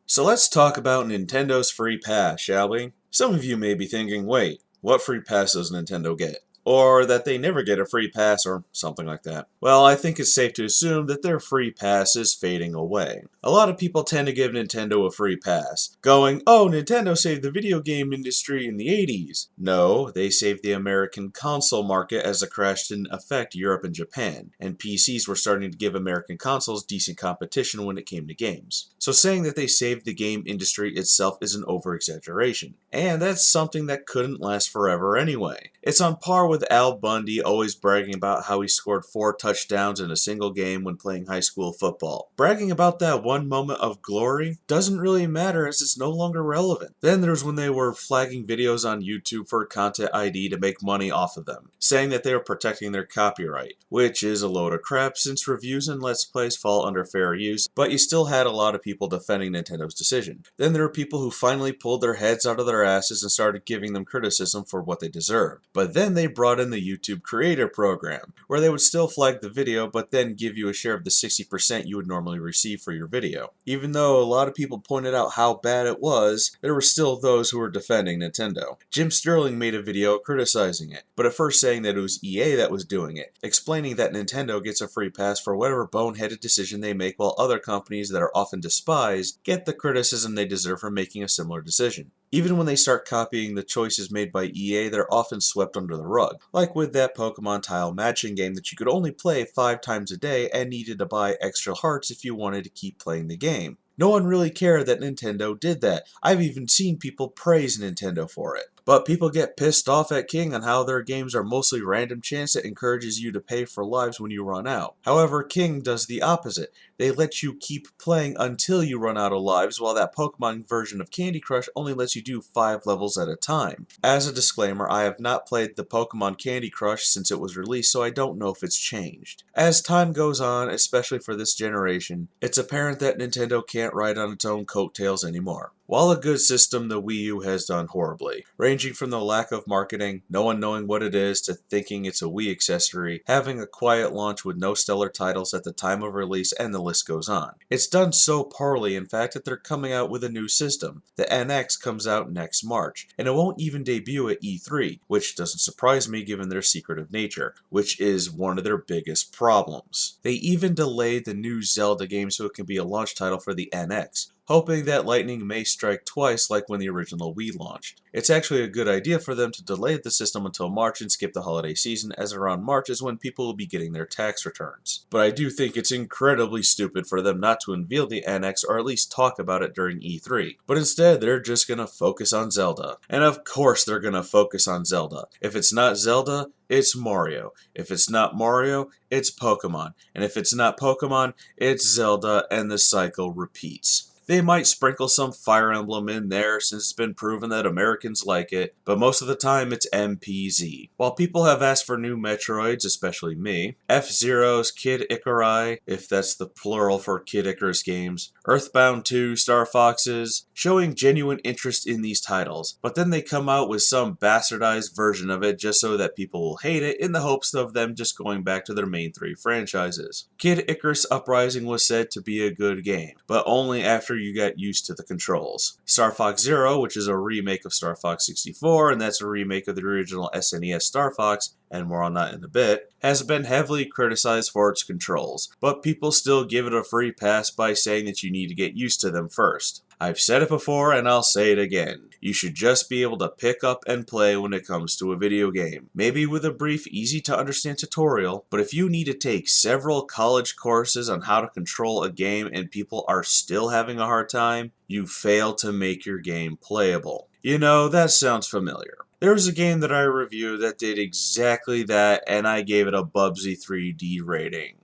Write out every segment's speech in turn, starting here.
So let's talk about Nintendo's free pass, shall we? Some of you may be thinking, wait, what free pass does Nintendo get? Or that they never get a free pass or something like that. Well, I think it's safe to assume that their free pass is fading away. A lot of people tend to give Nintendo a free pass, going, oh, Nintendo saved the video game industry in the 80s. No, they saved the American console market as the crash didn't affect Europe and Japan, and PCs were starting to give American consoles decent competition when it came to games. So saying that they saved the game industry itself is an over-exaggeration. And that's something that couldn't last forever anyway. It's on par with Al Bundy always bragging about how he scored 4 touchdowns in a single game when playing high school football. Bragging about that one moment of glory doesn't really matter as it's no longer relevant. Then there's when they were flagging videos on YouTube for content ID to make money off of them, saying that they were protecting their copyright, which is a load of crap since reviews and Let's Plays fall under fair use, but you still had a lot of people defending Nintendo's decision. Then there were people who finally pulled their heads out of their asses and started giving them criticism for what they deserved. But then they brought in the YouTube Creator Program, where they would still flag the video but then give you a share of the 60% you would normally receive for your video. Even though a lot of people pointed out how bad it was, there were still those who were defending Nintendo. Jim Sterling made a video criticizing it, but at first saying that it was EA that was doing it, explaining that Nintendo gets a free pass for whatever boneheaded decision they make, while other companies that are often despised get the criticism they deserve for making a similar decision. Even when they start copying the choices made by EA, they're often swept under the rug, like with that Pokemon tile matching game that you could only play 5 times a day and needed to buy extra hearts if you wanted to keep playing the game. No one really cared that Nintendo did that. I've even seen people praise Nintendo for it. But people get pissed off at King on how their games are mostly random chance that encourages you to pay for lives when you run out. However, King does the opposite. They let you keep playing until you run out of lives, while that Pokemon version of Candy Crush only lets you do 5 levels at a time. As a disclaimer, I have not played the Pokemon Candy Crush since it was released, so I don't know if it's changed. As time goes on, especially for this generation, it's apparent that Nintendo can't ride on its own coattails anymore. While a good system, the Wii U has done horribly, ranging from the lack of marketing, no one knowing what it is, to thinking it's a Wii accessory, having a quiet launch with no stellar titles at the time of release, and the list goes on. It's done so poorly, in fact, that they're coming out with a new system. The NX comes out next March, and it won't even debut at E3, which doesn't surprise me given their secretive nature, which is one of their biggest problems. They even delayed the new Zelda game so it can be a launch title for the NX, hoping that lightning may strike twice like when the original Wii launched. It's actually a good idea for them to delay the system until March and skip the holiday season, as around March is when people will be getting their tax returns. But I do think it's incredibly stupid for them not to unveil the NX or at least talk about it during E3. But instead, they're just gonna focus on Zelda. And of course they're gonna focus on Zelda. If it's not Zelda, it's Mario. If it's not Mario, it's Pokemon. And if it's not Pokemon, it's Zelda, and the cycle repeats. They might sprinkle some Fire Emblem in there since it's been proven that Americans like it, but most of the time it's MPZ. While people have asked for new Metroids, especially me, F-Zero's, Kid Icarus, if that's the plural for Kid Icarus games, Earthbound 2, Star Foxes, showing genuine interest in these titles, but then they come out with some bastardized version of it just so that people will hate it in the hopes of them just going back to their main 3 franchises. Kid Icarus Uprising was said to be a good game, but only after you got used to the controls. Star Fox Zero, which is a remake of Star Fox 64, and that's a remake of the original SNES Star Fox, and more on that in a bit, has been heavily criticized for its controls, but people still give it a free pass by saying that you need to get used to them first. I've said it before and I'll say it again. You should just be able to pick up and play when it comes to a video game. Maybe with a brief, easy to understand tutorial, but if you need to take several college courses on how to control a game and people are still having a hard time, you fail to make your game playable. You know, that sounds familiar. There was a game that I reviewed that did exactly that, and I gave it a Bubsy 3D rating.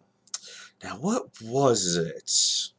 Now, what was it?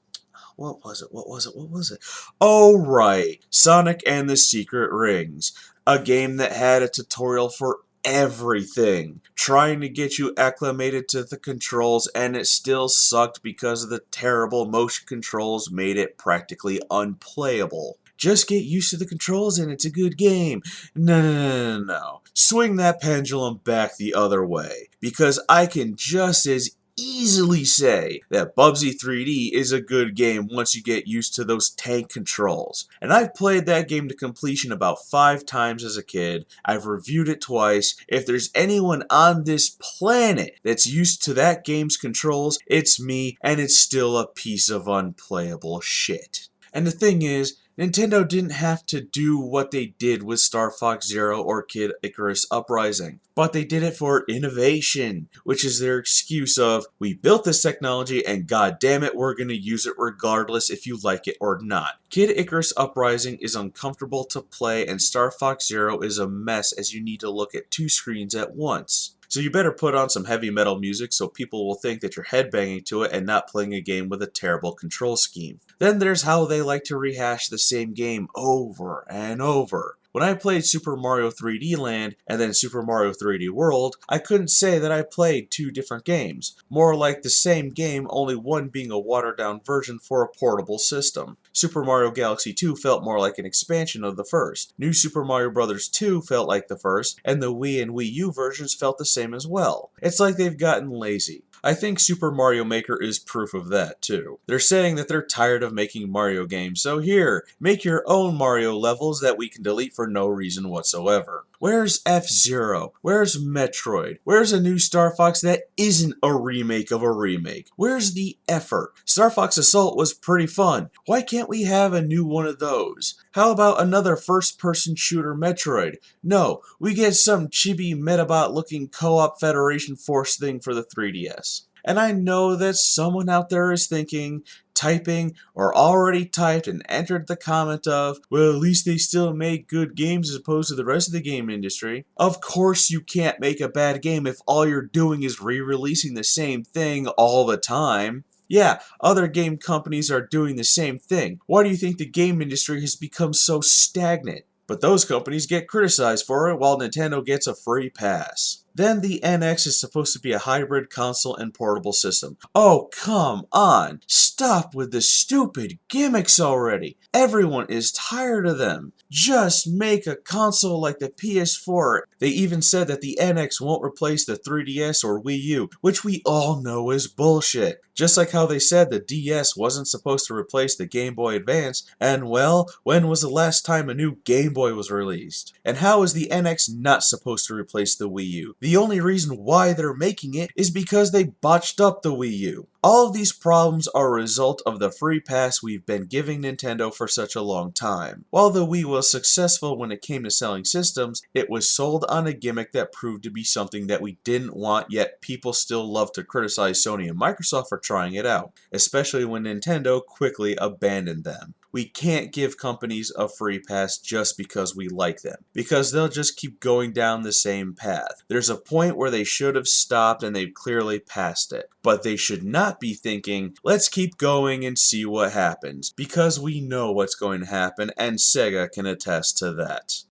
What was it? Oh, right. Sonic and the Secret Rings. A game that had a tutorial for everything, trying to get you acclimated to the controls, and it still sucked because of the terrible motion controls made it practically unplayable. Just get used to the controls and it's a good game. No. Swing that pendulum back the other way, because I can just as easily say that Bubsy 3D is a good game once you get used to those tank controls. And I've played that game to completion about 5 times as a kid. I've reviewed it twice. If there's anyone on this planet that's used to that game's controls, it's me, and it's still a piece of unplayable shit. And the thing is, Nintendo didn't have to do what they did with Star Fox Zero or Kid Icarus Uprising, but they did it for innovation, which is their excuse of, we built this technology and god damn it, we're gonna use it regardless if you like it or not. Kid Icarus Uprising is uncomfortable to play, and Star Fox Zero is a mess as you need to look at 2 screens at once. So you better put on some heavy metal music so people will think that you're headbanging to it and not playing a game with a terrible control scheme. Then there's how they like to rehash the same game over and over. When I played Super Mario 3D Land and then Super Mario 3D World, I couldn't say that I played 2 different games. More like the same game, only one being a watered down version for a portable system. Super Mario Galaxy 2 felt more like an expansion of the first. New Super Mario Bros. 2 felt like the first, and the Wii and Wii U versions felt the same as well. It's like they've gotten lazy. I think Super Mario Maker is proof of that, too. They're saying that they're tired of making Mario games, so here, make your own Mario levels that we can delete for no reason whatsoever. Where's F-Zero? Where's Metroid? Where's a new Star Fox that isn't a remake of a remake? Where's the effort? Star Fox Assault was pretty fun. Why can't we have a new one of those? How about another first-person shooter Metroid? No, we get some chibi Metabot-looking co-op Federation Force thing for the 3DS. And I know that someone out there is thinking, typing, or already typed and entered the comment of, well, at least they still make good games as opposed to the rest of the game industry. Of course you can't make a bad game if all you're doing is re-releasing the same thing all the time. Yeah, other game companies are doing the same thing. Why do you think the game industry has become so stagnant? But those companies get criticized for it while Nintendo gets a free pass. Then the NX is supposed to be a hybrid console and portable system. Oh, come on! Stop with the stupid gimmicks already! Everyone is tired of them. Just make a console like the PS4. They even said that the NX won't replace the 3DS or Wii U, which we all know is bullshit. Just like how they said the DS wasn't supposed to replace the Game Boy Advance, and well, when was the last time a new Game Boy was released? And how is the NX not supposed to replace the Wii U? The only reason why they're making it is because they botched up the Wii U. All of these problems are a result of the free pass we've been giving Nintendo for such a long time. While the Wii was successful when it came to selling systems, it was sold on a gimmick that proved to be something that we didn't want, yet people still love to criticize Sony and Microsoft for trying it out, especially when Nintendo quickly abandoned them. We can't give companies a free pass just because we like them, because they'll just keep going down the same path. There's a point where they should have stopped and they've clearly passed it, but they should not be thinking, let's keep going and see what happens, because we know what's going to happen and Sega can attest to that.